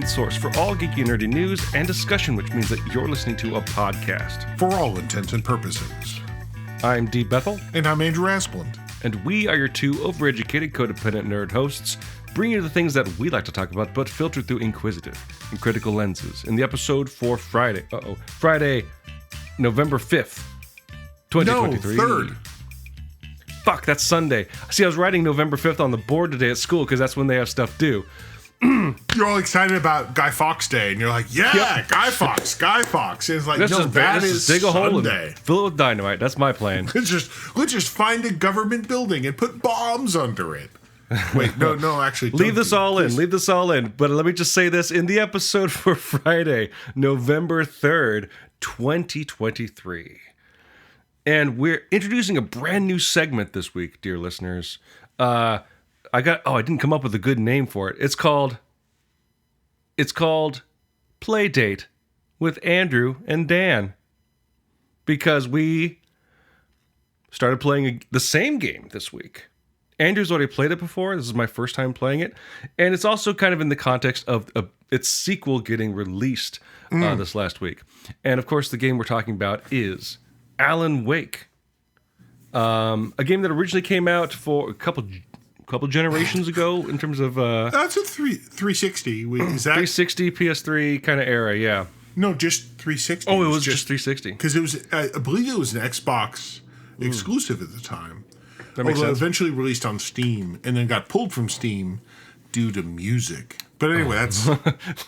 source for all geeky and nerdy news and discussion, which means that you're listening to a podcast. For all intents and purposes. I'm D. Bethel. And I'm Andreas. And we are your two overeducated, codependent nerd hosts, bringing you the things that we like to talk about, but filtered through inquisitive and critical lenses. In the episode for Friday, November 5th, 2023. No, 3rd. Fuck, that's Sunday. See, I was writing November 5th on the board today at school because that's when they have stuff due. You're all excited about Guy Fawkes Day, and you're like, yeah, yep. Guy Fawkes. And it's like, let's is dig a hole Sunday. And fill it with dynamite. That's my plan. Let's just find a government building and put bombs under it. Wait, no, actually. Leave this all in. But let me just say this. In the episode for Friday, November 3rd, 2023. And we're introducing a brand new segment this week, dear listeners. I didn't come up with a good name for it. It's called Play Date with Andrew and Dan. Because we started playing the same game this week. Andrew's already played it before. This is my first time playing it. And it's also kind of in the context of its sequel getting released this last week. And of course, the game we're talking about is Alan Wake. A game that originally came out for a couple generations ago in terms of... That's a 360. Is that 360, PS3 kind of era, yeah. No, just 360. Oh, it was just 360. Because it was, I believe it was an Xbox exclusive at the time. That makes sense. Eventually released on Steam and then got pulled from Steam due to music. But anyway, that's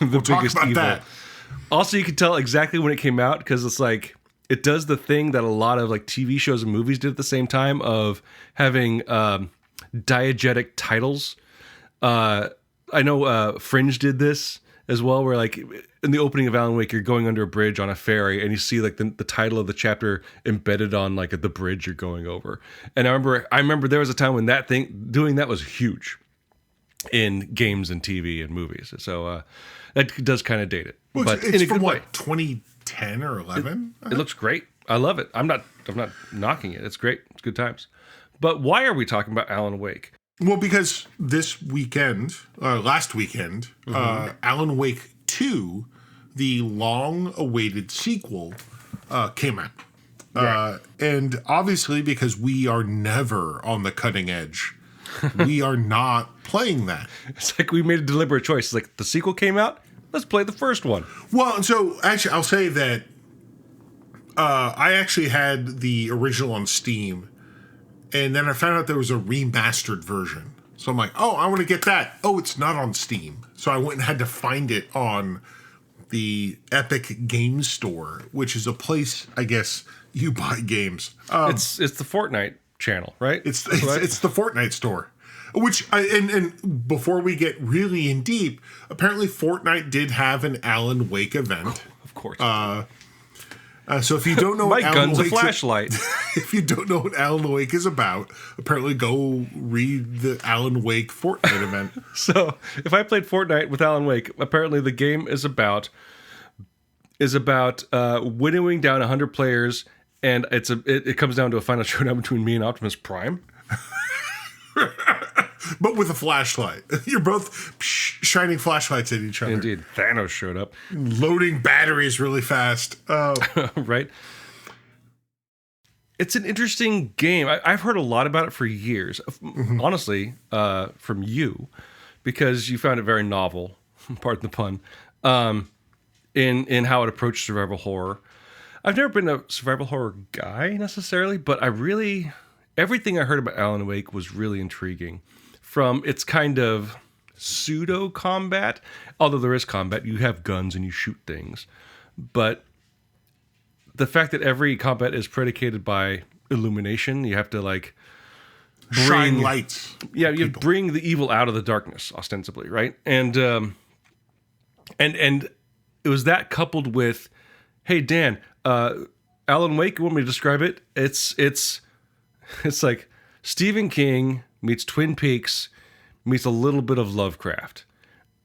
we'll talk about evil. That. Also, you can tell exactly when it came out because it's like it does the thing that a lot of like TV shows and movies did at the same time of having diegetic titles. I know Fringe did this as well, where like in the opening of Alan Wake, you're going under a bridge on a ferry, and you see like the title of the chapter embedded on like the bridge you're going over. And I remember there was a time when doing that was huge in games and TV and movies. So that does kind of date it, well, but it's in a from good way. 2010 or 11. It looks great. I love it. I'm not knocking it. It's great. It's good times. But why are we talking about Alan Wake? Well, because last weekend, Alan Wake 2, the long-awaited sequel, came out. Right. And obviously, because we are never on the cutting edge, we are not playing that. It's like we made a deliberate choice. It's like the sequel came out, let's play the first one. Well, so actually, I'll say that I actually had the original on Steam, and then I found out there was a remastered version. So I'm like, oh, I want to get that. Oh, it's not on Steam. So I went and had to find it on the Epic Games Store, which is a place, I guess, you buy games. It's the Fortnite channel, right? It's the Fortnite store. Which, and before we get really in deep, apparently Fortnite did have an Alan Wake event. Of course. So if you don't know what Alan Wake's a flashlight. If you don't know what Alan Wake is about, apparently go read the Alan Wake Fortnite event. So if I played Fortnite with Alan Wake, apparently the game is about winnowing down 100 players, and it comes down to a final showdown between me and Optimus Prime. But with a flashlight. You're both shining flashlights at each other. Indeed. Thanos showed up. Loading batteries really fast. Right? It's an interesting game. I've heard a lot about it for years. Honestly, from you, because you found it very novel, pardon the pun, in how it approached survival horror. I've never been a survival horror guy necessarily, but everything I heard about Alan Wake was really intriguing. From its kind of pseudo combat, although there is combat, you have guns and you shoot things, but the fact that every combat is predicated by illumination, you have to like shine lights. Yeah, you bring the evil out of the darkness, ostensibly, right? And it was that coupled with, hey Dan, Alan Wake, you want me to describe it? It's like Stephen King meets Twin Peaks meets a little bit of Lovecraft.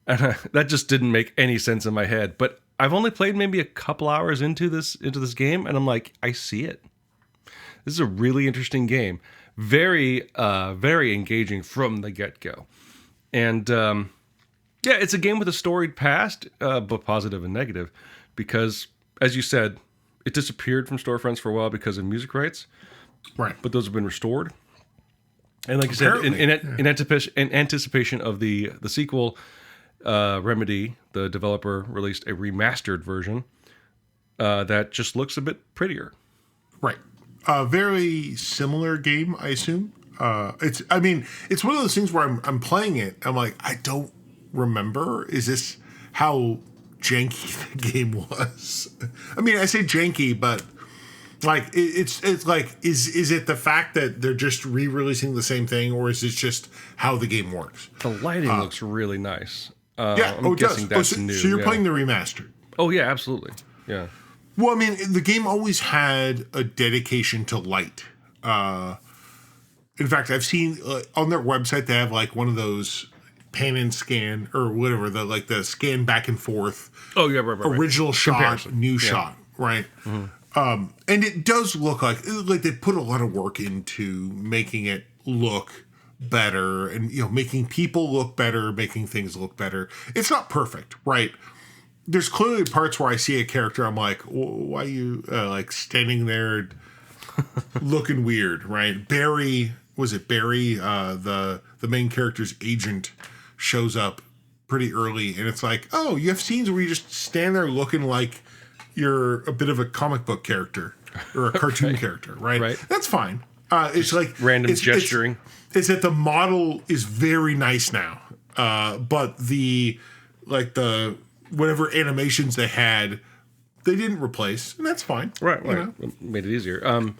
And that just didn't make any sense in my head. But I've only played maybe a couple hours into this game, and I'm like, I see it. This is a really interesting game. Very, very engaging from the get-go. And Yeah, it's a game with a storied past, but positive and negative, because, as you said, it disappeared from storefronts for a while because of music rights. Right. But those have been restored. And like you said, in anticipation of the sequel, Remedy, the developer, released a remastered version that just looks a bit prettier. Right. Very similar game, I assume. It's one of those things where I'm playing it. I'm like, I don't remember. Is this how janky the game was? I mean, I say janky, but like it's like is it the fact that they're just re-releasing the same thing, or is it just how the game works? The lighting looks really nice. I'm guessing that's new. So you're playing the remastered? Oh yeah, absolutely. Yeah. Well, I mean, the game always had a dedication to light. In fact, I've seen on their website they have like one of those pan and scan or whatever, the scan back and forth. Oh yeah, right. Original shot, Comparison. New shot, right? Mm-hmm. And it does look like they put a lot of work into making it look better, and making people look better, making things look better. It's not perfect, right? There's clearly parts where I see a character, I'm like, why are you like standing there looking weird, right? Barry, the main character's agent shows up pretty early, and it's like, oh, you have scenes where you just stand there looking like you're a bit of a comic book character or a cartoon character, right? Right. That's fine. It's like random gesturing. It's that the model is very nice now, but the whatever animations they had, they didn't replace, and that's fine. Right. Made it easier.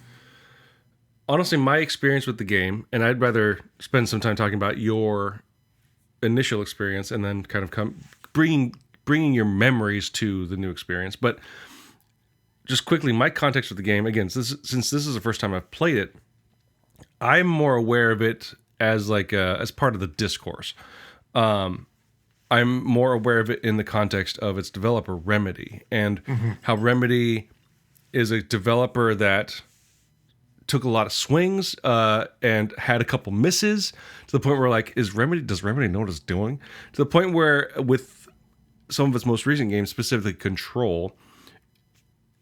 Honestly, my experience with the game, and I'd rather spend some time talking about your initial experience and then kind of bringing your memories to the new experience. But just quickly, my context with the game, again, since this is the first time I've played it, I'm more aware of it as as part of the discourse. I'm more aware of it in the context of its developer, Remedy, and how Remedy is a developer that took a lot of swings and had a couple misses to the point where does Remedy know what it's doing? To the point where with some of its most recent games, specifically Control,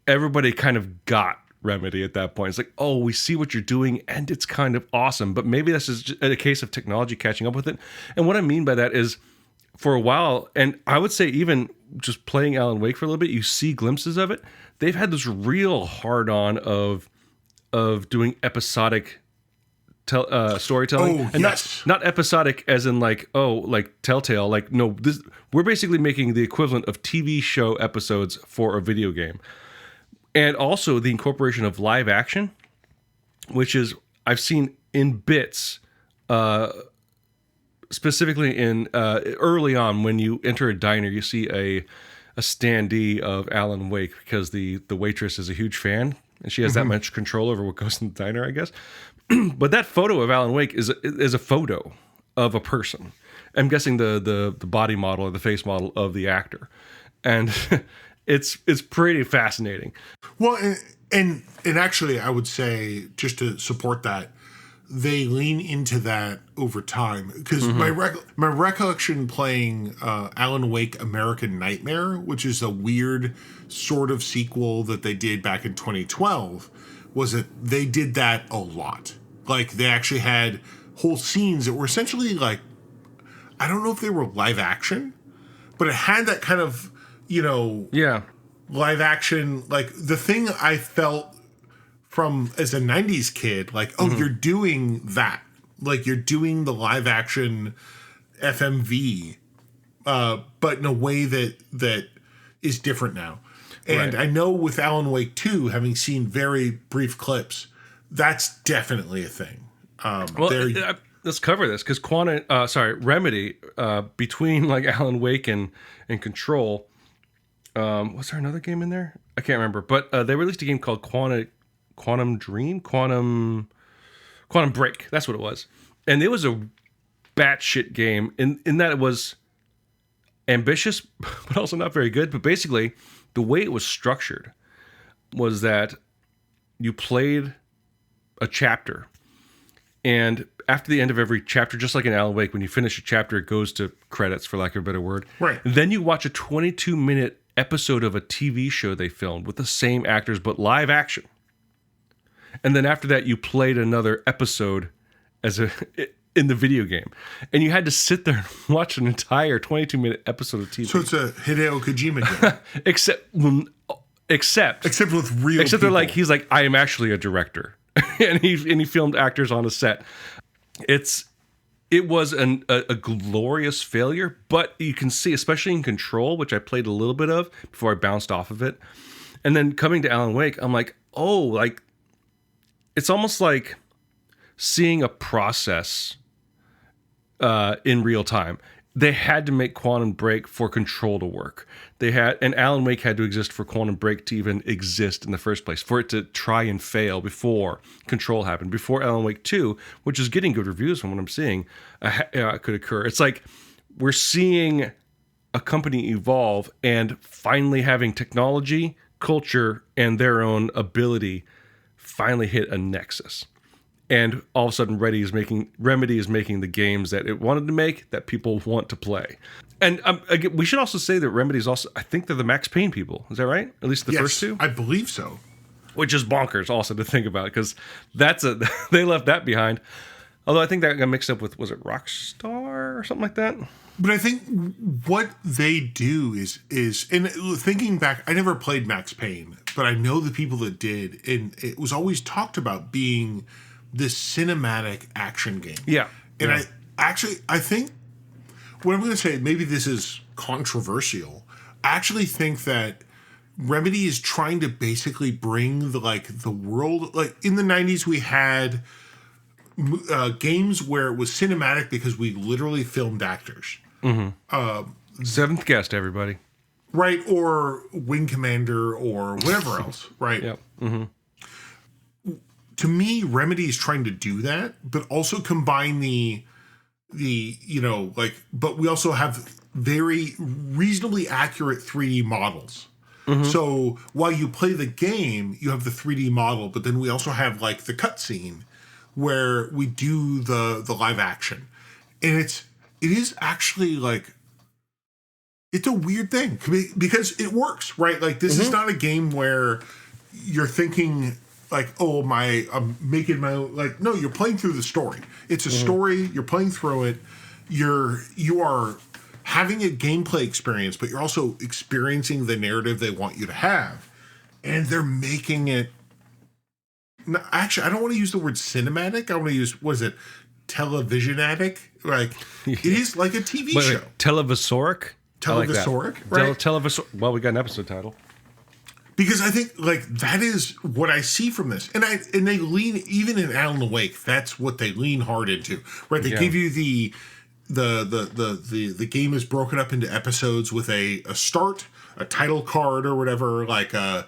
everybody kind of got Remedy at that point. It's like, oh, we see what you're doing and it's kind of awesome, but maybe this is just a case of technology catching up with it. And what I mean by that is, for a while, and I would say even just playing Alan Wake for a little bit, you see glimpses of it. They've had this real hard-on of doing episodic storytelling, and not episodic as in like Telltale. Like, no, we're basically making the equivalent of TV show episodes for a video game, and also the incorporation of live action, which is I've seen in bits. Specifically in early on, when you enter a diner, you see a standee of Alan Wake because the waitress is a huge fan and she has that much control over what goes in the diner, I guess. But that photo of Alan Wake is a photo of a person. I'm guessing the body model or the face model of the actor, and it's pretty fascinating. Well, and actually, I would say, just to support that, they lean into that over time, because my recollection playing Alan Wake American Nightmare, which is a weird sort of sequel that they did back in 2012, was that they did that a lot. Like, they actually had whole scenes that were essentially like, I don't know if they were live action, but it had that kind of, live action, like the thing I felt from as a 90s kid, like, oh, you're doing that. Like, you're doing the live action FMV, but in a way that is different now. And I know with Alan Wake 2, having seen very brief clips, that's definitely a thing. Let's cover this, because Remedy, between like Alan Wake and Control, was there another game in there? I can't remember, but they released a game called Quantum Break. That's what it was. And it was a batshit game in that it was ambitious, but also not very good. But basically, the way it was structured was that you played a chapter, And after the end of every chapter, just like in Alan Wake, when you finish a chapter, it goes to credits, for lack of a better word. Right. And then you watch a 22-minute episode of a TV show they filmed with the same actors, but live action. And then after that, you played another episode in the video game. And you had to sit there and watch an entire 22-minute episode of TV. So it's a Hideo Kojima game. Except with real Except people. he's like, I am actually a director. and he filmed actors on a set. It was a glorious failure, but you can see, especially in Control, which I played a little bit of before I bounced off of it. And then coming to Alan Wake, I'm like, oh, like, it's almost like seeing a process in real time. They had to make Quantum Break for Control to work. And Alan Wake had to exist for Quantum Break to even exist in the first place, for it to try and fail before Control happened, before Alan Wake 2, which is getting good reviews from what I'm seeing, could occur. It's like we're seeing a company evolve and finally having technology, culture, and their own ability finally hit a nexus. And all of a sudden, Remedy is making the games that it wanted to make, that people want to play. And again, we should also say that Remedy's also, I think they're the Max Payne people. Is that right? At least the first two? I believe so. Which is bonkers also to think about, because they left that behind. Although I think that got mixed up with, was it Rockstar or something like that? But I think what they do is and thinking back, I never played Max Payne, but I know the people that did, and it was always talked about being this cinematic action game. Yeah. And I think what I'm going to say, maybe this is controversial. I actually think that Remedy is trying to basically bring the world, like in the 90s we had games where it was cinematic because we literally filmed actors. Mm-hmm. Seventh Guest, everybody. Right, or Wing Commander or whatever else, right? Yep. Mm-hmm. To me, Remedy is trying to do that, but also combine but we also have very reasonably accurate 3D models. Mm-hmm. So while you play the game, you have the 3D model, but then we also have like the cutscene where we do the live action. And it is actually like, it's a weird thing because it works, right? Like this is not a game where you're thinking like, oh, I'm making my own, like, no, you're playing through the story. It's a story, you're playing through it, you are having a gameplay experience, but you're also experiencing the narrative they want you to have. And they're making it, actually, I don't want to use the word cinematic, I want to use, what is it, televisionatic? Like, it is like a TV show. Televisoric? Televisoric, right? Well, we got an episode title. Because I think like that is what I see from this, and they lean, even in Alan Wake, that's what they lean hard into, right? They give you the game is broken up into episodes with a start, a title card or whatever, like an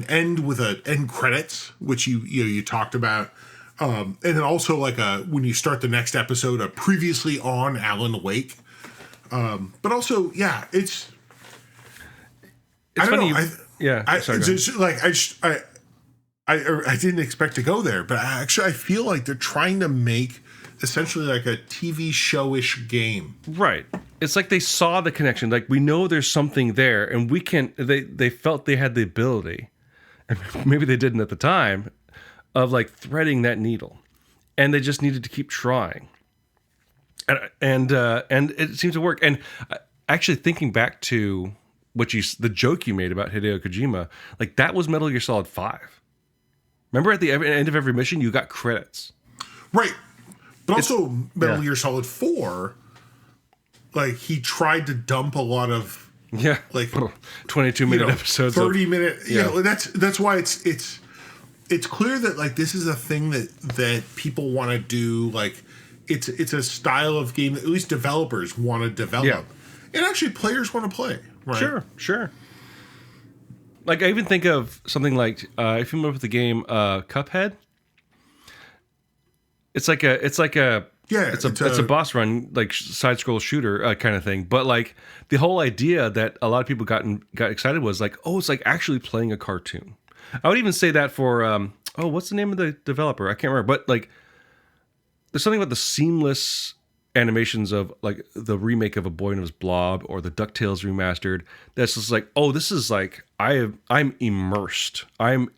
end with an end credits, which you talked about, and then also like when you start the next episode, a previously on Alan Wake, but also it's I don't funny. know. I didn't expect to go there, but I feel like they're trying to make essentially like a TV show-ish game. Right. It's like they saw the connection. Like we know there's something there, and they felt they had the ability, and maybe they didn't at the time, of like threading that needle, and they just needed to keep trying. And it seems to work. And actually thinking back to the joke you made about Hideo Kojima, like that was Metal Gear Solid 5. Remember at the end of every mission, you got credits. Right. But also Metal Gear Solid 4, like he tried to dump a lot of like 22-minute episodes, 30-minute. That's why it's clear that like this is a thing that people want to do. Like it's a style of game that at least developers want to develop, and actually players want to play. Right? Sure. Like I even think of something like if you remember the game Cuphead. It's a boss run, like side scroll shooter kind of thing. But like the whole idea that a lot of people got excited was like, oh, it's like actually playing a cartoon. I would even say that for what's the name of the developer? I can't remember. But like there's something about the seamless animations of like the remake of A Boy and His Blob or the DuckTales remastered. That's just like, oh, this is like I'm immersed. I am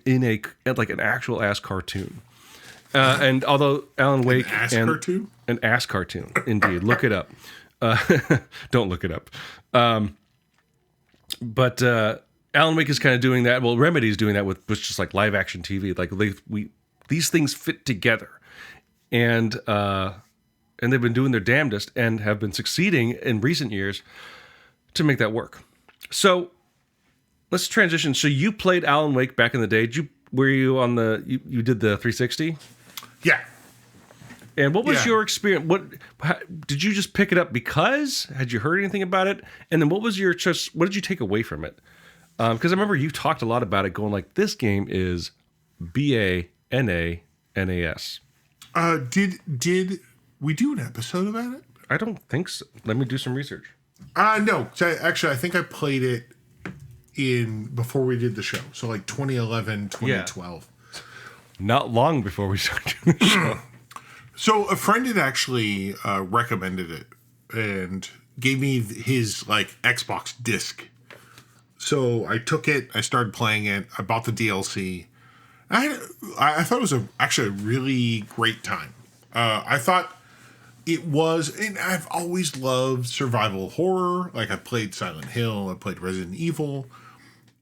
in like an actual ass cartoon. And although Alan Wake an ass cartoon, indeed, look it up. Don't look it up. But Alan Wake is kind of doing that. Well, Remedy's doing that with just like live action TV. Like these things fit together, and they've been doing their damnedest and have been succeeding in recent years to make that work. So let's transition. So you played Alan Wake back in the day. Were you on you did the 360? Yeah. And what was your experience? Did you just pick it up because? Had you heard anything about it? And then what did you take away from it? Because I remember you talked a lot about it, going like, this game is BANANAS. Did we do an episode about it? I don't think so. Let me do some research. No. Actually, I think I played it before we did the show. So like 2011, 2012. Yeah. Not long before we started doing the show. So a friend had actually recommended it and gave me his like Xbox disc. So I took it. I started playing it. I bought the DLC. I thought it was actually a really great time. I thought it was, and I've always loved survival horror. Like I played Silent Hill. I played Resident Evil.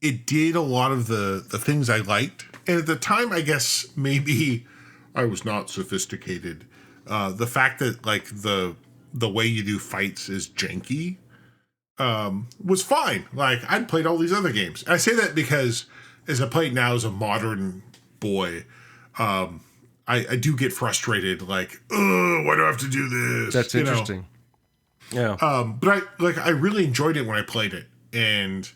It did a lot of the things I liked. And at the time, I guess maybe I was not sophisticated. The fact that like the way you do fights is janky was fine. Like I'd played all these other games. I say that because as I play it now as a modern boy, I do get frustrated. Like, why do I have to do this? That's interesting. Yeah. But I really enjoyed it when I played it, and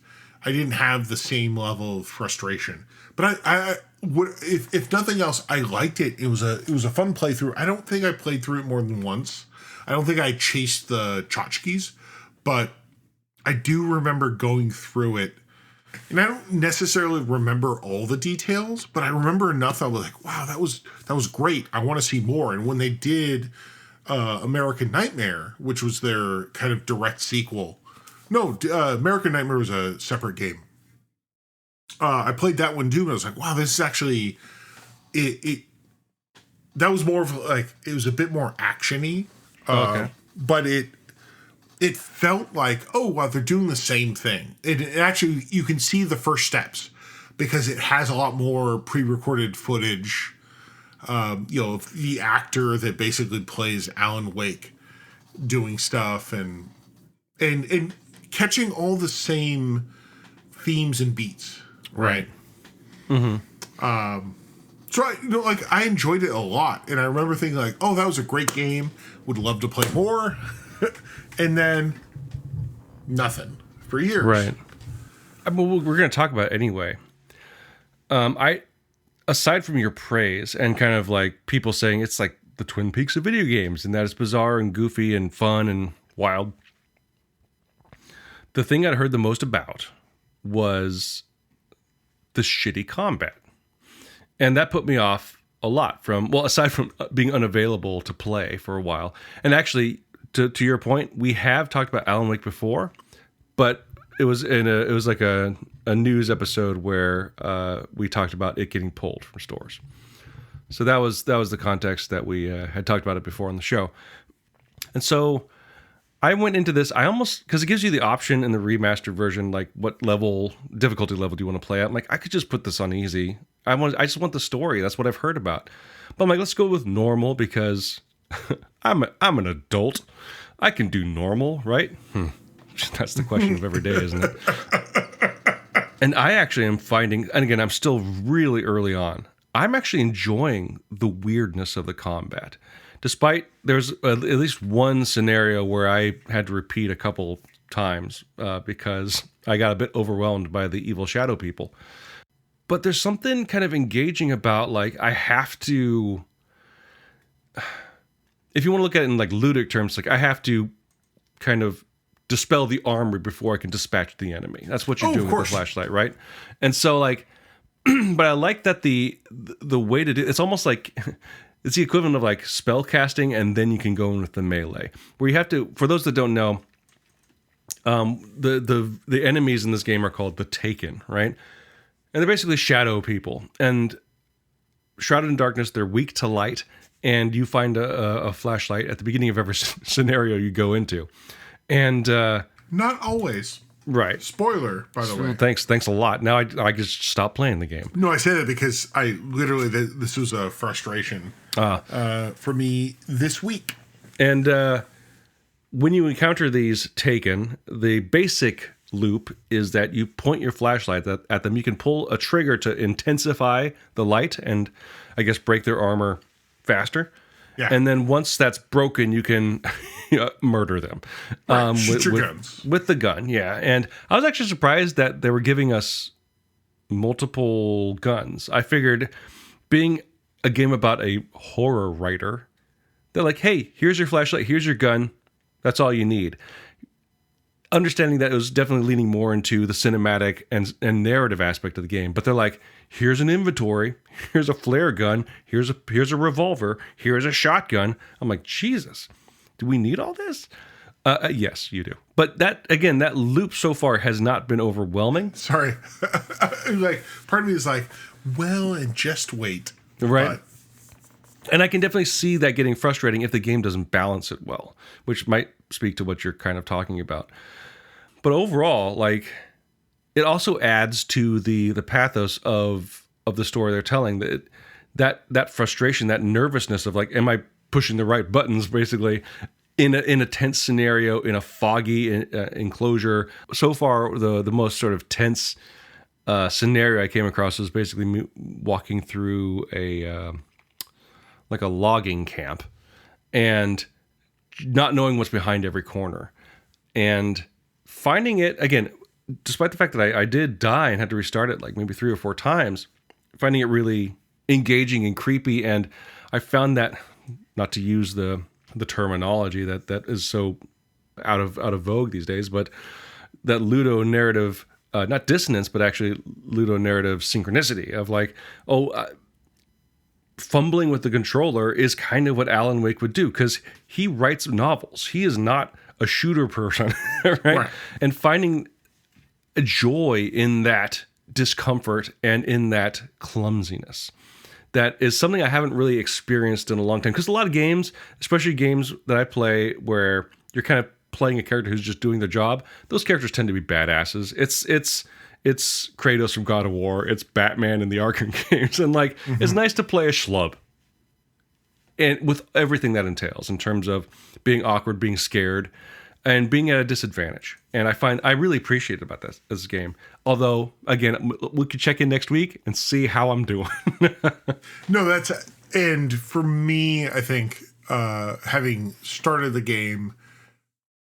I didn't have the same level of frustration. But I would, if nothing else, I liked it. It was a fun playthrough. I don't think I played through it more than once. I don't think I chased the tchotchkes, but I do remember going through it. And I don't necessarily remember all the details, but I remember enough that I was like, wow, that was great. I want to see more. And when they did American Nightmare, which was their kind of direct sequel. No, American Nightmare was a separate game. I played that one too, and I was like, wow, this is actually it. That was more of like, it was a bit more action-y. Okay. But it felt like, oh, wow, they're doing the same thing. It actually, you can see the first steps because it has a lot more pre-recorded footage. The actor that basically plays Alan Wake doing stuff and catching all the same themes and beats. Right. Mm-hmm. So I enjoyed it a lot, and I remember thinking like, oh, that was a great game. Would love to play more. And then nothing for years. Right. Well, we're going to talk about it anyway. Aside from your praise and kind of like people saying it's like the Twin Peaks of video games and that it's bizarre and goofy and fun and wild, the thing I heard the most about was the shitty combat. And that put me off a lot aside from being unavailable to play for a while. And actually, to your point, we have talked about Alan Wake before, but it was like a news episode where we talked about it getting pulled from stores. So that was the context that we had talked about it before on the show. And so I went into this, because it gives you the option in the remastered version, like what difficulty level do you want to play at? I'm like, I could just put this on easy. I just want the story. That's what I've heard about. But I'm like, let's go with normal because I'm an adult. I can do normal, right? That's the question of every day, isn't it? And I actually am finding, and again, I'm still really early on, I'm actually enjoying the weirdness of the combat. Despite there's at least one scenario where I had to repeat a couple times because I got a bit overwhelmed by the evil shadow people. But there's something kind of engaging about, like, I have to, if you want to look at it in like ludic terms, like I have to kind of dispel the armor before I can dispatch the enemy. That's what you're doing with the flashlight, right? And so like, but I like that the way to do it's almost like it's the equivalent of like spell casting, and then you can go in with the melee. Where you have to, for those that don't know, the enemies in this game are called the Taken, right? And they're basically shadow people. And shrouded in darkness, they're weak to light, and you find a flashlight at the beginning of every scenario you go into. And not always. Right. Spoiler, by the way. Thanks a lot. Now I just stopped playing the game. No, I say that because I literally, this was a frustration for me this week. And when you encounter these Taken, the basic loop is that you point your flashlight at them. You can pull a trigger to intensify the light and, I guess, break their armor faster. Yeah. And then once that's broken, you can murder them. Right. Shoot your guns. With the gun, yeah. And I was actually surprised that they were giving us multiple guns. I figured, being a game about a horror writer, they're like, hey, here's your flashlight, here's your gun. That's all you need. Understanding that it was definitely leaning more into the cinematic and narrative aspect of the game. But they're like, here's an inventory, here's a flare gun, here's a revolver, here's a shotgun. I'm like, Jesus, do we need all this? Yes, you do. But that loop so far has not been overwhelming. Sorry. Like, part of me is like, well, and just wait. Right. And I can definitely see that getting frustrating if the game doesn't balance it well, which might speak to what you're kind of talking about. But overall, like, it also adds to the pathos of the story they're telling. That frustration, that nervousness of like, am I pushing the right buttons? Basically, in a tense scenario, in a foggy enclosure. So far, the most sort of tense scenario I came across was basically me walking through a logging camp and not knowing what's behind every corner, and finding it, again, despite the fact that I did die and had to restart it like maybe 3 or 4 times, finding it really engaging and creepy. And I found that, not to use the terminology that is so out of vogue these days, but that ludonarrative, not dissonance, but actually ludonarrative synchronicity of like, fumbling with the controller is kind of what Alan Wake would do, because he writes novels. He is not a shooter person, right? And finding a joy in that discomfort and in that clumsiness, that is something I haven't really experienced in a long time. Because a lot of games, especially games that I play where you're kind of playing a character who's just doing their job, those characters tend to be badasses. It's Kratos from God of War. It's Batman in the Arkham games. And like, It's nice to play a schlub. And with everything that entails in terms of being awkward, being scared, and being at a disadvantage. And I really appreciate it about this game. Although, again, we could check in next week and see how I'm doing. No, and for me, I think, having started the game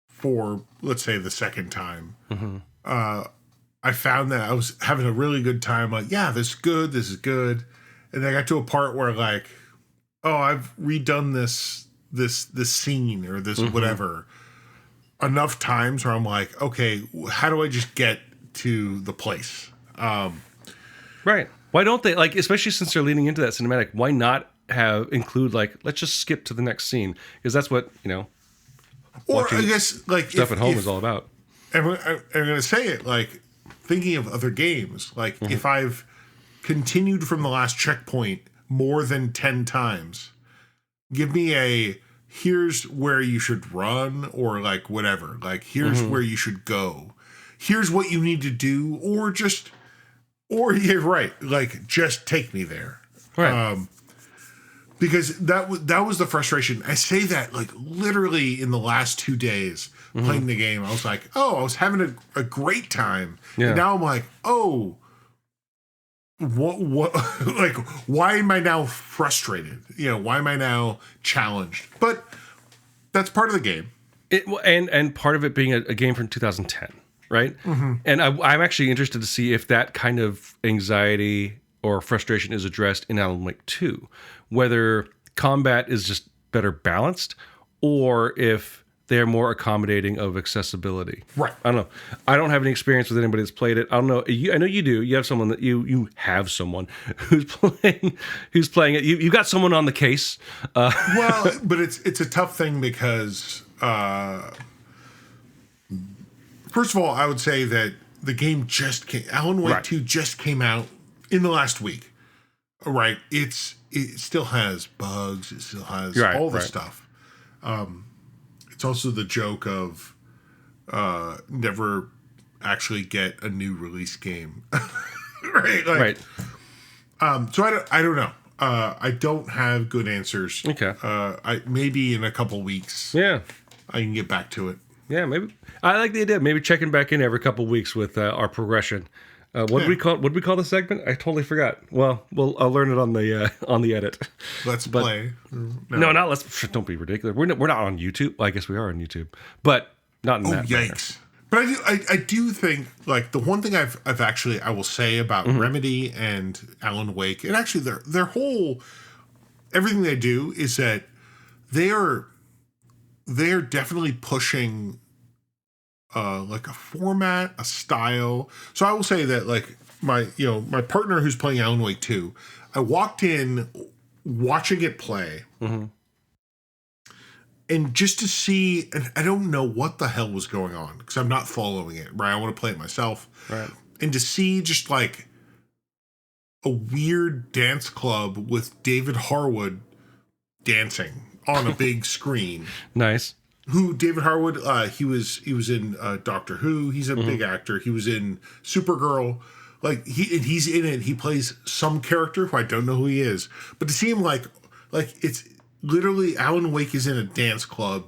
for, let's say, the second time, I found that I was having a really good time. Like, yeah, this is good. And then I got to a part where like, oh, I've redone this scene or this whatever enough times where I'm like, okay, how do I just get to the place? Right. Why don't they, like, especially since they're leaning into that cinematic, why not include like, let's just skip to the next scene? Because that's what, or I guess like stuff at home is all about. And I'm going to say it, like, thinking of other games, like if I've continued from the last checkpoint more than 10 times, give me here's where you should run, or like whatever, like here's where you should go, here's what you need to do, or you're right, like just take me there. Right. Because that was the frustration. I say that like literally in the last 2 days playing the game. I was like, oh, I was having a great time. Yeah. And now I'm like, oh, what like, why am I now frustrated? Why am I now challenged? But that's part of the game. And part of it being a game from 2010, right? And I'm actually interested to see if that kind of anxiety or frustration is addressed in Alan Wake 2, whether combat is just better balanced, or if they're more accommodating of accessibility. Right. I don't know. I don't have any experience with anybody that's played it. I don't know. I know you do. You have someone that you have someone who's playing it. You got someone on the case. Well, but it's a tough thing because first of all, I would say that the game just came. Alan Wake 2 just came out in the last week. Right. It still has bugs. It still has all the stuff. It's also the joke of never actually get a new release game. Right. Like, right. So I don't know. I don't have good answers. Okay. Maybe in a couple weeks. Yeah. I can get back to it. Yeah, maybe. I like the idea. Maybe checking back in every couple weeks with our progression. What did we call the segment? I totally forgot. Well, I'll learn it on the edit. Let's play. No, not let's. Don't be ridiculous. We're not on YouTube. Well, I guess we are on YouTube, but not in that yikes! But I do think like the one thing I will say about Remedy and Alan Wake, and actually their whole everything they do is that they're definitely pushing like a format, a style. So I will say that like my partner who's playing Alan Wake 2, I walked in watching it play. Mm-hmm. And just to see, and I don't know what the hell was going on because I'm not following it, right? I want to play it myself. Right. And to see just like a weird dance club with David Harwood dancing on a big screen. Nice. Who David Harwood? He was in Doctor Who. He's a big actor. He was in Supergirl. Like he's in it. He plays some character who I don't know who he is. But to see him like it's literally Alan Wake is in a dance club,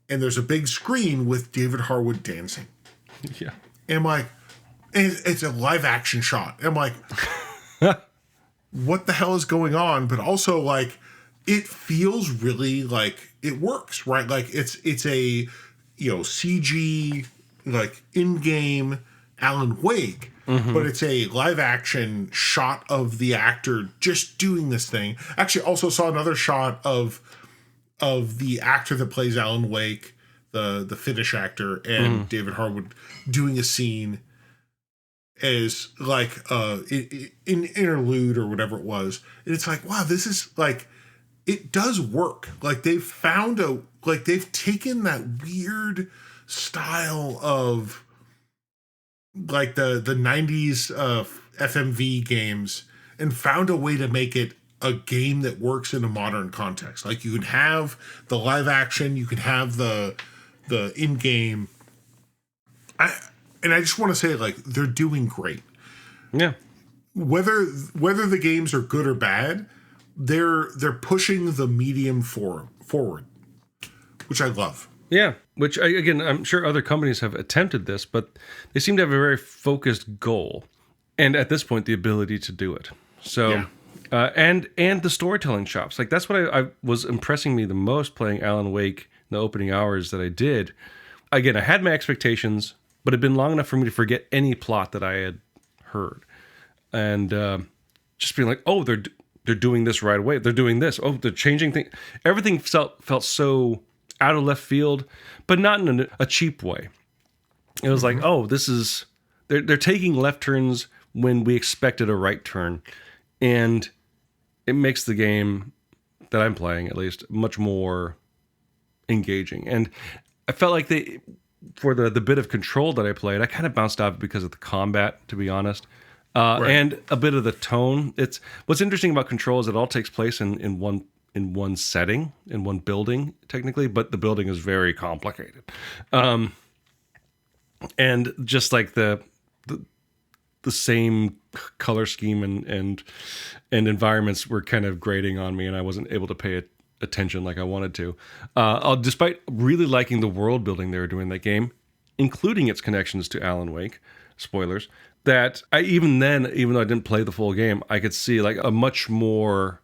and there's a big screen with David Harwood dancing. Yeah. And I'm like, and it's a live action shot. And I'm like, what the hell is going on? But also like, it feels really like it works, right? Like it's a CG like in-game Alan Wake, but it's a live action shot of the actor just doing this thing. Actually, also saw another shot of the actor that plays Alan Wake, the Finnish actor, and David Harwood doing a scene as like in interlude or whatever it was. And it's like, wow, this is like, it does work. Like they've taken that weird style of like the 90s FMV games and found a way to make it a game that works in a modern context. Like you can have the live action, you can have the in-game. I just want to say like they're doing great. Yeah. Whether the games are good or bad, they're pushing the medium forward, which I love. Yeah, which again, I'm sure other companies have attempted this, but they seem to have a very focused goal, and at this point, the ability to do it. So, and the storytelling chops, like that's what I was impressing me the most playing Alan Wake in the opening hours that I did. Again, I had my expectations, but it'd been long enough for me to forget any plot that I had heard, and just being like, oh, they're doing this right away. They're doing this. Oh, they're changing things. Everything felt so out of left field, but not in a cheap way. It was like, oh, this is they're taking left turns when we expected a right turn, and it makes the game that I'm playing, at least, much more engaging. And I felt like for the bit of control that I played, I kind of bounced off because of the combat, to be honest. Right. And a bit of the tone. It's what's interesting about Control is it all takes place in one setting, in one building, technically, but the building is very complicated. And just like the same color scheme and environments were kind of grating on me, and I wasn't able to pay attention like I wanted to. Despite really liking the world building they were doing in that game, including its connections to Alan Wake, spoilers, that even though I didn't play the full game, I could see like a much more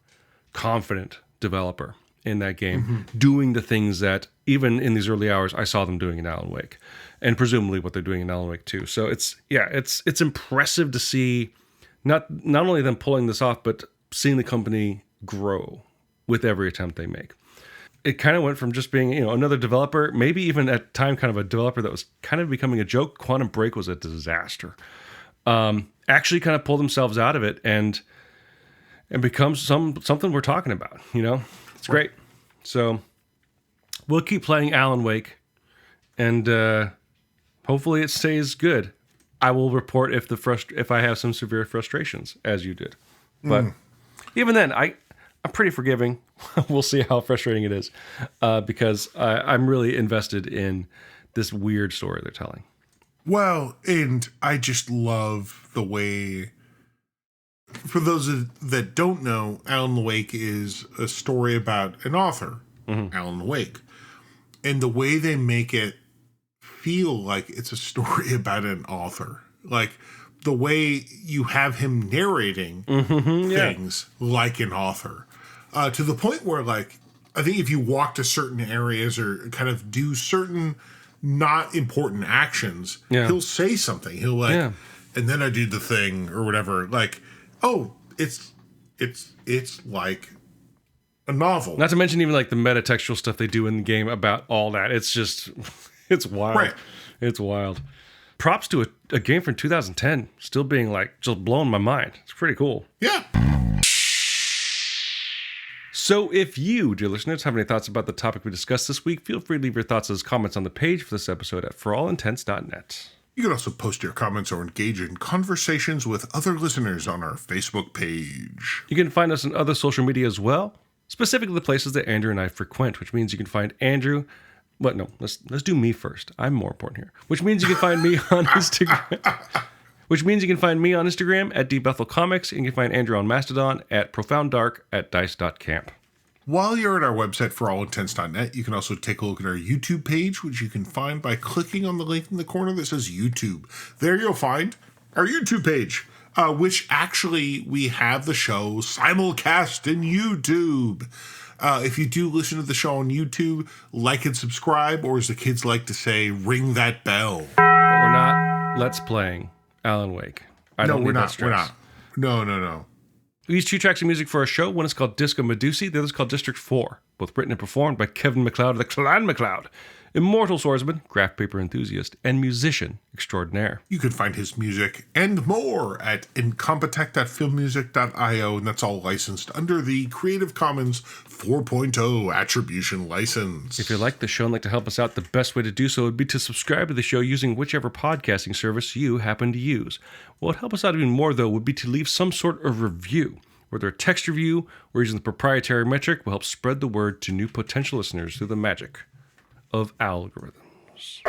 confident developer in that game doing the things that even in these early hours I saw them doing in Alan Wake, and presumably what they're doing in Alan Wake 2. So it's impressive to see not only them pulling this off, but seeing the company grow with every attempt they make. it kind of went from just being, another developer, maybe even at the time kind of a developer that was kind of becoming a joke. Quantum Break was a disaster. Actually kind of pulled themselves out of it and becomes something we're talking about, It's great. So we'll keep playing Alan Wake, and hopefully it stays good. I will report if I have some severe frustrations, as you did. But even then, I'm pretty forgiving. We'll see how frustrating it is, because I'm really invested in this weird story they're telling. Well, and I just love the way, for those that don't know, Alan Wake is a story about an author, Alan Wake. And the way they make it feel like it's a story about an author. Like the way you have him narrating things like an author. To the point where, like, I think if you walk to certain areas or kind of do certain not important actions, he'll say something. He'll and then I do the thing or whatever. Like, oh, it's like a novel. Not to mention even like the metatextual stuff they do in the game about all that. It's just, it's wild. Right. It's wild. Props to a game from 2010 still being like just blowing my mind. It's pretty cool. Yeah. So if you, dear listeners, have any thoughts about the topic we discussed this week, feel free to leave your thoughts as comments on the page for this episode at forallintents.net. You can also post your comments or engage in conversations with other listeners on our Facebook page. You can find us on other social media as well, specifically the places that Andrew and I frequent, which means you can find Andrew. But no, let's do me first. I'm more important here. Which means you can find me on Instagram. Which means you can find me on Instagram at dbethelcomics, and you can find Andrew on Mastodon at profounddark at dice.camp. While you're at our website, forallintents.net, you can also take a look at our YouTube page, which you can find by clicking on the link in the corner that says YouTube. There you'll find our YouTube page, which actually we have the show simulcast in YouTube. If you do listen to the show on YouTube, like and subscribe, or as the kids like to say, ring that bell. But we're not Let's Playing Alan Wake. We're not. No. We use 2 tracks of music for our show. One is called Disco Medusi, the other is called District 4, both written and performed by Kevin MacLeod of the Clan MacLeod, immortal swordsman, graph paper enthusiast, and musician extraordinaire. You can find his music and more at incompetech.filmmusic.io, and that's all licensed under the Creative Commons 4.0 attribution license. If you like the show and like to help us out, the best way to do so would be to subscribe to the show using whichever podcasting service you happen to use. What would help us out even more, though, would be to leave some sort of review. Whether a text review or using the proprietary metric will help spread the word to new potential listeners through the magic of algorithms.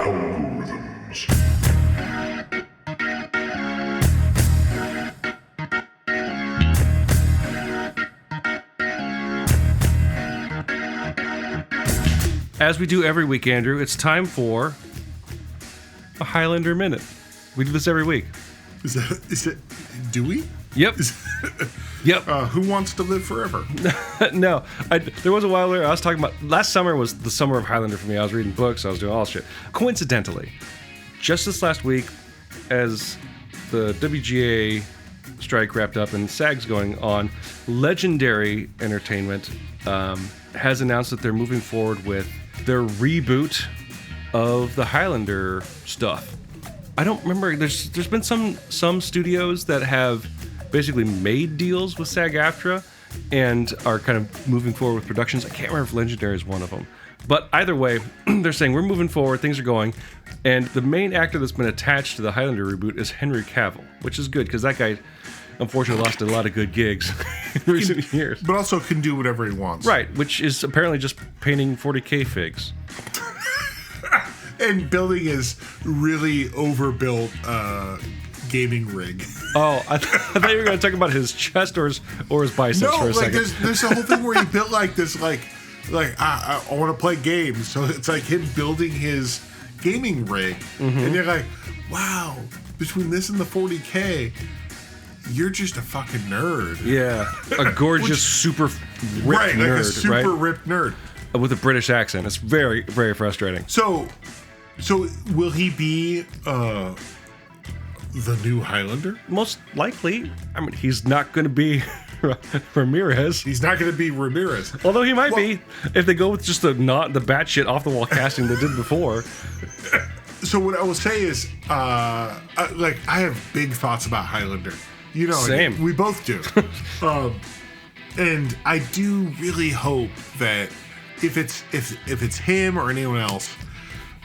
As we do every week, Andrew, it's time for a Highlander Minute. We do this every week. Is it? Do we? Yep. Yep. Who wants to live forever? No. There was a while where I was talking about, last summer was the summer of Highlander for me. I was reading books. I was doing all this shit. Coincidentally, just this last week, as the WGA strike wrapped up and SAG's going on, Legendary Entertainment has announced that they're moving forward with their reboot of the Highlander stuff. I don't remember. There's been some studios that have basically made deals with SAG-AFTRA and are kind of moving forward with productions. I can't remember if Legendary is one of them. But either way, they're saying we're moving forward, things are going. And the main actor that's been attached to the Highlander reboot is Henry Cavill, which is good because that guy unfortunately lost a lot of good gigs in recent years. But also can do whatever he wants. Right, which is apparently just painting 40K figs. And building his really overbuilt gaming rig. Oh, I thought you were going to talk about his chest or his biceps for a second. There's a whole thing where he built like this, I want to play games. So it's like him building his gaming rig. Mm-hmm. And you're like, wow, between this and the 40K, you're just a fucking nerd. Yeah, a gorgeous, super ripped right, nerd. Like a super ripped nerd. With a British accent. It's very, very frustrating. So will he be the new Highlander? Most likely. I mean, he's not going to be Ramirez. He's not going to be Ramirez. Although he might be if they go with just the batshit off the wall casting they did before. So what I will say is, I have big thoughts about Highlander. You know, same. We both do. And I do really hope that if it's him or anyone else,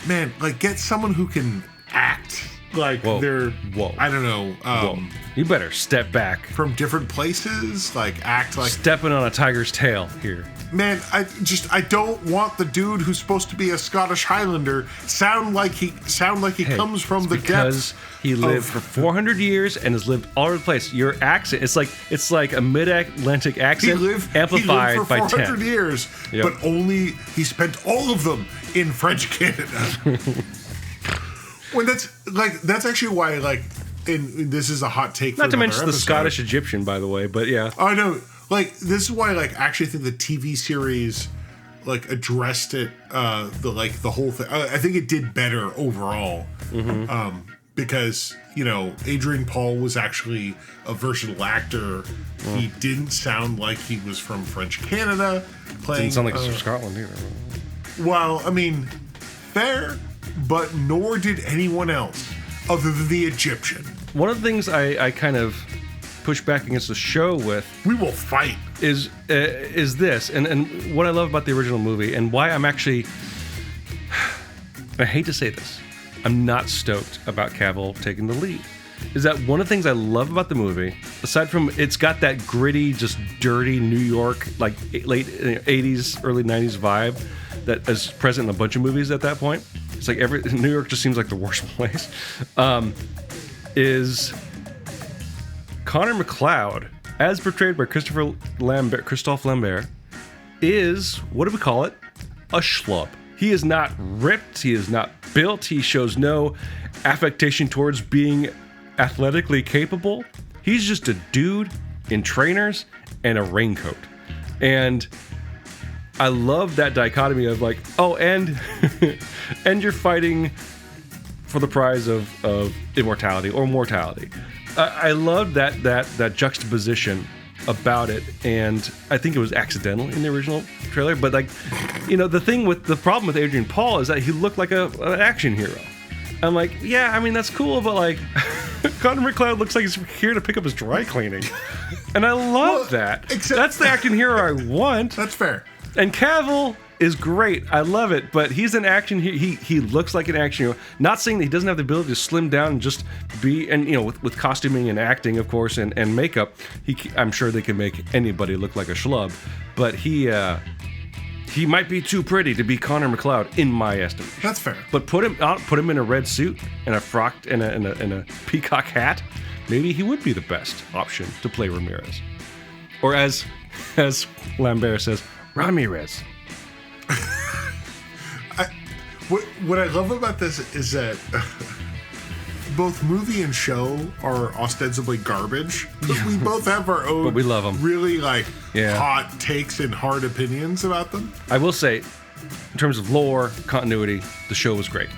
man, like get someone who can act like they're I don't know. You better step back from different places, like act like stepping on a tiger's tail here. Man, I don't want the dude who's supposed to be a Scottish Highlander sound like he comes from the depths. Because he lived for 400 years and has lived all over the place. Your accent, it's like a mid-Atlantic accent amplified he lived for by 400 10 years, but only he spent all of them in French Canada. When that's actually why and this is a hot take. Not to mention the Scottish Egyptian, by the way, but yeah. I know. This is why I actually think the TV series addressed it the whole thing. I think it did better overall. Because Adrian Paul was actually a versatile actor. He didn't sound like he was from French Canada. Didn't sound like he was from Scotland either. Well, I mean, fair, but nor did anyone else other than the Egyptian. One of the things I kind of push back against the show with, we will fight, is this, and what I love about the original movie, and why I'm actually, I hate to say this, I'm not stoked about Cavill taking the lead, is that one of the things I love about the movie, aside from it's got that gritty, just dirty New York, late 80s, early 90s vibe that is present in a bunch of movies at that point. It's like New York just seems like the worst place. Is Connor McLeod, as portrayed by Christophe Lambert, is, what do we call it? A schlub. He is not ripped. He is not built. He shows no affectation towards being athletically capable. He's just a dude in trainers and a raincoat. And I love that dichotomy of and and you're fighting for the prize of immortality or mortality. I love that juxtaposition about it, and I think it was accidental in the original trailer. But the problem with Adrian Paul is that he looked like an action hero. I'm like, yeah, I mean that's cool, but Connor McLeod looks like he's here to pick up his dry cleaning, and I love that. That's the action hero I want. That's fair. And Cavill is great. I love it, but he's an action. He looks like an action hero. Not saying that he doesn't have the ability to slim down and just be, and with costuming and acting, of course, and makeup, I'm sure they can make anybody look like a schlub. But he might be too pretty to be Connor McLeod in my estimation. That's fair. But put him in a red suit and a frock and a peacock hat. Maybe he would be the best option to play Ramirez, or as Lambert says, Ramirez. What I love about this is that both movie and show are ostensibly garbage, but we both have our own, but we love them. Really hot takes and hard opinions about them. I will say, in terms of lore, continuity, the show was great.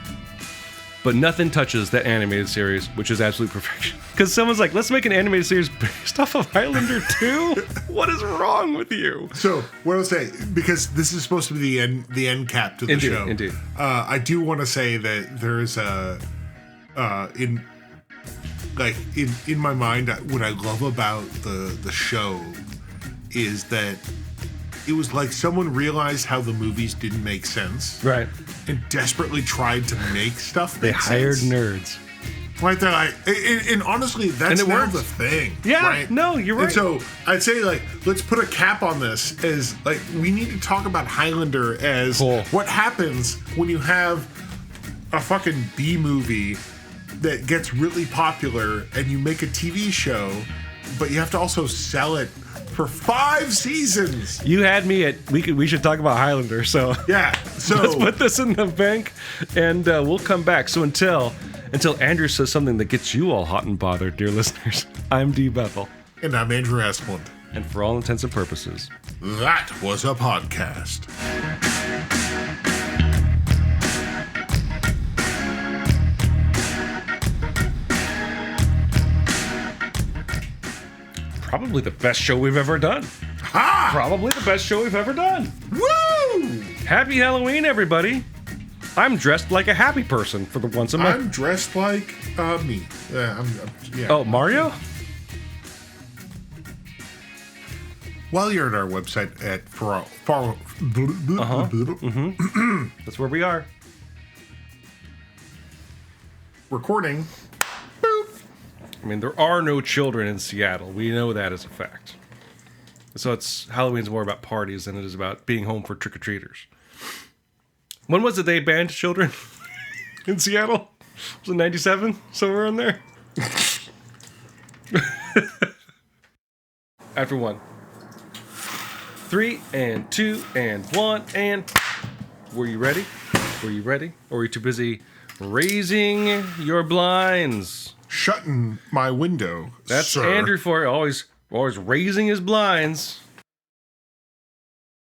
But nothing touches that animated series, which is absolute perfection. Because someone's like, let's make an animated series based off of Highlander 2? What is wrong with you? So, what I'll say, because this is supposed to be the end cap to the show. Indeed. I do want to say that there's in my mind, what I love about the show is that it was like someone realized how the movies didn't make sense. Right. And desperately tried to make stuff They hired nerds. Right, they're and honestly, that's now the thing. Yeah, right? No, you're right. And so I'd say, let's put a cap on this as, we need to talk about Highlander as what happens when you have a fucking B movie that gets really popular and you make a TV show, but you have to also sell it for 5 seasons. You had me at we should talk about Highlander, so yeah. So let's put this in the bank, and we'll come back. So until Andrew says something that gets you all hot and bothered, dear listeners, I'm D. Bethel. And I'm Andrew Esplund. And for all intents and purposes, that was a podcast. probably probably the best show we've ever done. Ha! Probably the best show we've ever done. Woo! Happy Halloween, everybody. I'm dressed like a happy person for the once in my... I'm dressed like me. Yeah. Oh, Mario? While you're at our website at That's where we are. recording. I mean, there are no children in Seattle. We know that as a fact. So Halloween's more about parties than it is about being home for trick-or-treaters. When was it they banned children in Seattle? Was it 97? Somewhere in there? After 1. 3 and 2 and 1 and... Were you ready? Were you ready? Or were you too busy raising your blinds? Shutting my window. That's sir. Andrew for you. Always raising his blinds.